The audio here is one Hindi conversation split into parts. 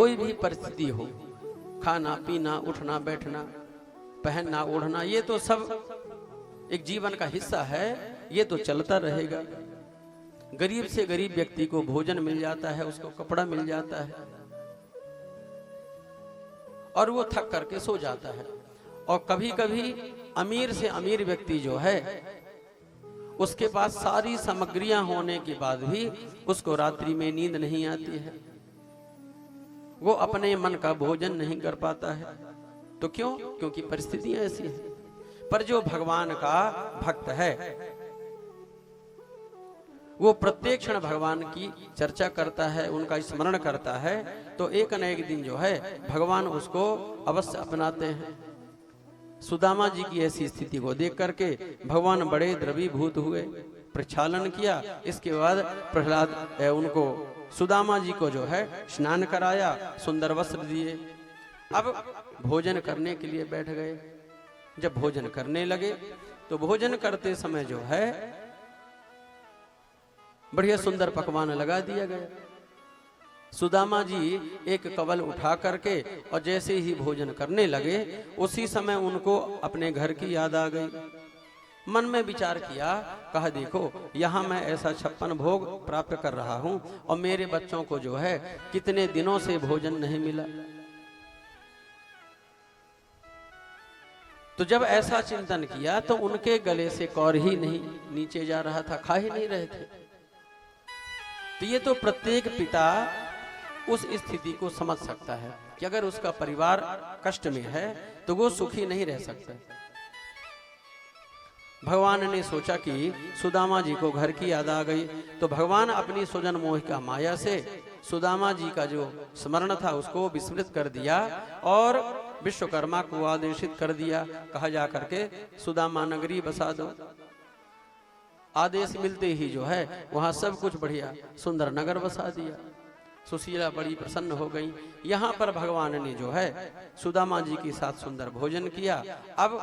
कोई भी परिस्थिति हो, खाना पीना, उठना बैठना, पहनना ओढ़ना, ये तो सब एक जीवन का हिस्सा है, ये तो चलता रहेगा। गरीब से गरीब व्यक्ति को भोजन मिल जाता है, उसको कपड़ा मिल जाता है और वो थक करके सो जाता है। और कभी कभी अमीर से अमीर व्यक्ति जो है, उसके पास सारी सामग्रियां होने के बाद भी उसको रात्रि में नींद नहीं आती है, वो अपने मन का भोजन नहीं कर पाता है। तो क्यों? क्योंकि परिस्थितियां ऐसी हैं। पर जो भगवान का भक्त है, वो प्रत्येक क्षण भगवान की चर्चा करता है, उनका स्मरण करता है, तो एक न एक दिन जो है भगवान उसको अवश्य अपनाते हैं। सुदामा जी की ऐसी स्थिति को देख करके भगवान बड़े द्रवीभूत हुए, प्रक्षालन किया। इसके बाद प्रहलाद उनको सुदामा जी को जो है स्नान कराया, सुंदर वस्त्र दिए। अब भोजन करने के लिए बैठ गए। जब भोजन करने लगे तो भोजन करते समय जो है बढ़िया सुंदर पकवान लगा दिया गया। सुदामा जी एक कवल उठा करके और जैसे ही भोजन करने लगे, उसी समय उनको अपने घर की याद आ गई। मन में विचार किया, कहा देखो यहाँ मैं ऐसा 56 भोग प्राप्त कर रहा हूँ और मेरे बच्चों को जो है कितने दिनों से भोजन नहीं मिला। तो जब ऐसा चिंतन किया तो उनके गले से कौर ही नहीं नीचे जा रहा था, खा ही नहीं रहे थे। तो ये तो प्रत्येक पिता उस स्थिति को समझ सकता है कि अगर उसका परिवार कष्ट में है तो वो सुखी नहीं रह सकता। भगवान ने सोचा कि सुदामा जी को घर की याद आ गई, तो भगवान अपनी सुजन मोह का माया से सुदामा जी का जो स्मरण था उसको विस्मृत कर दिया और विश्वकर्मा को आदेशित कर दिया, कहा जा करके सुदामा नगरी बसा दो। आदेश मिलते ही जो है वहां सब कुछ बढ़िया सुंदर नगर बसा दिया। सुशीला बड़ी प्रसन्न हो गई। यहाँ पर भगवान ने जो है सुदामा जी के साथ सुंदर भोजन किया। अब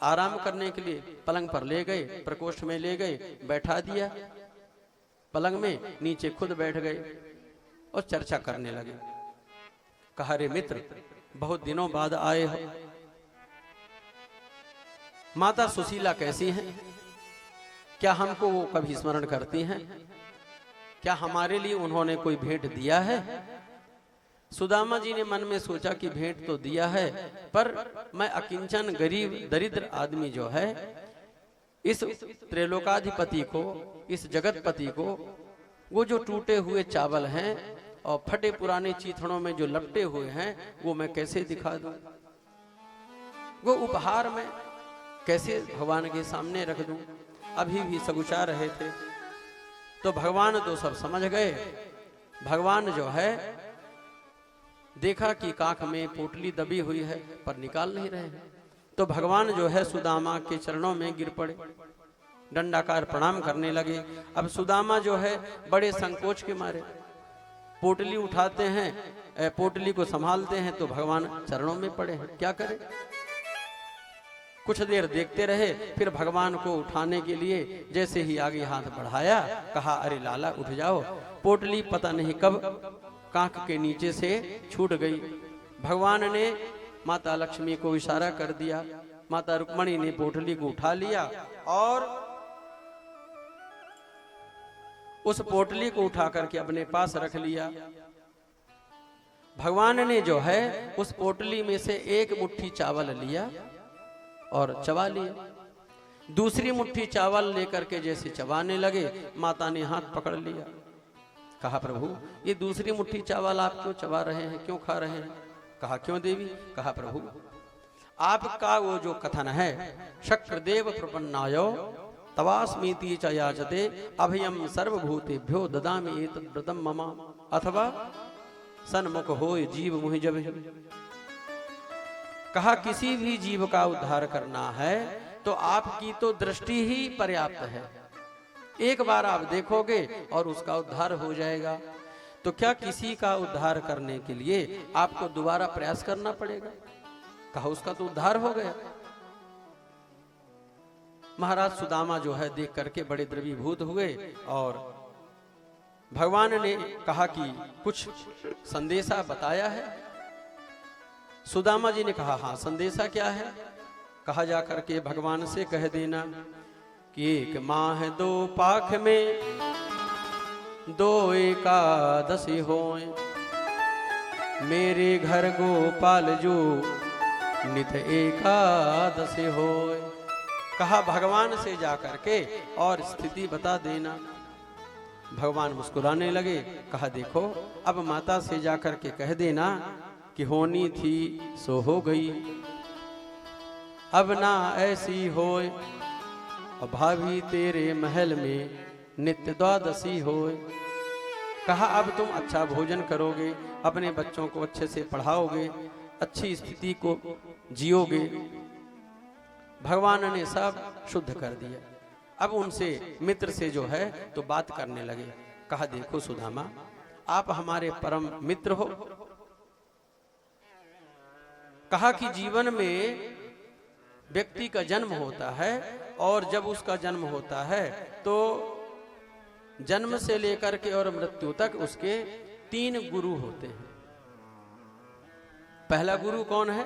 आराम करने के लिए पलंग पर ले गए, प्रकोष्ठ में ले गए, बैठा दिया पलंग में, नीचे खुद बैठ गए और चर्चा करने लगे। कहा रे मित्र, बहुत दिनों बाद आए हो, माता सुशीला कैसी हैं? क्या हमको वो कभी स्मरण करती हैं? क्या हमारे लिए उन्होंने कोई भेंट दिया है? सुदामा जी ने मन में सोचा कि भेंट तो दिया है, पर मैं अकिंचन गरीब दरिद्र आदमी जो है इस त्रैलोकाधिपति को, इस जगतपति को, वो जो टूटे हुए चावल हैं और फटे पुराने चीथड़ों में जो लपटे हुए हैं वो मैं कैसे दिखा दूं? वो उपहार में कैसे भगवान के सामने रख दूं? अभी भी सगुचा रहे थे। तो भगवान तो सब समझ गए। भगवान जो है देखा कि काख में पोटली दबी हुई है पर निकाल नहीं रहे हैं। तो भगवान जो है सुदामा के चरणों में गिर पड़े, दंडाकार प्रणाम करने लगे। अब सुदामा जो है बड़े संकोच के मारे पोटली उठाते हैं, पोटली को संभालते हैं तो भगवान चरणों में पड़े हैं, क्या करें? कुछ देर देखते रहे, फिर भगवान को उठाने के लिए जैसे ही आगे हाथ बढ़ाया, कहा अरे लाला उठ जाओ। पोटली पता नहीं कब कांख के नीचे से छूट गई। भगवान ने माता लक्ष्मी को इशारा कर दिया, माता रुक्मणी ने पोटली को उठा लिया और उस पोटली को उठा करके अपने पास रख लिया। भगवान ने जो है उस पोटली में से एक मुट्ठी चावल लिया और चबा लिया। दूसरी मुट्ठी चावल लेकर के जैसे चबाने लगे, माता ने हाथ पकड़ लिया। कहा प्रभु ये दूसरी मुट्ठी चावल आप क्यों चबा रहे हैं, क्यों खा रहे हैं? कहा क्यों देवी? कहा प्रभु आपका वो जो कथन है शक्रदेव प्रपन्नायो तवास्मीति च याचते अभयम सर्वभूतेभ्यो ददामि एतद् व्रतम मम, अथवा सन्मुख होय जीव मुहि जब। कहा किसी भी जीव का उद्धार करना है तो आपकी तो दृष्टि ही पर्याप्त है, एक बार आप देखोगे और उसका उद्धार हो जाएगा। तो क्या किसी का उद्धार करने के लिए आपको दोबारा प्रयास करना पड़ेगा? कहा उसका तो उद्धार हो गया। महाराज सुदामा जो है देख करके बड़े द्रवीभूत हुए और भगवान ने कहा कि कुछ संदेशा बताया है। सुदामा जी ने कहा हाँ, संदेशा क्या है? कहा जा करके भगवान से कह देना कि 1 माह 2 पाख में 2 एकादशी होए, मेरे घर गोपाल जो नित एकादशी होए। कहा भगवान से जा करके और स्थिति बता देना। भगवान मुस्कुराने लगे। कहा देखो, अब माता से जा करके कह देना कि होनी थी सो हो गई, अब ना ऐसी होए, और भाभी तेरे महल में नित्य द्वादशी होए। कहा अब तुम अच्छा भोजन करोगे, अपने बच्चों को अच्छे से पढ़ाओगे, अच्छी स्थिति को जियोगे। भगवान ने सब शुद्ध कर दिया। अब उनसे मित्र से जो है तो बात करने लगे। कहा देखो सुदामा, आप हमारे परम मित्र हो। कहा कि जीवन में व्यक्ति का जन्म होता है, और जब उसका जन्म होता है तो जन्म से लेकर के और मृत्यु तक उसके 3 गुरु होते हैं। पहला गुरु कौन है?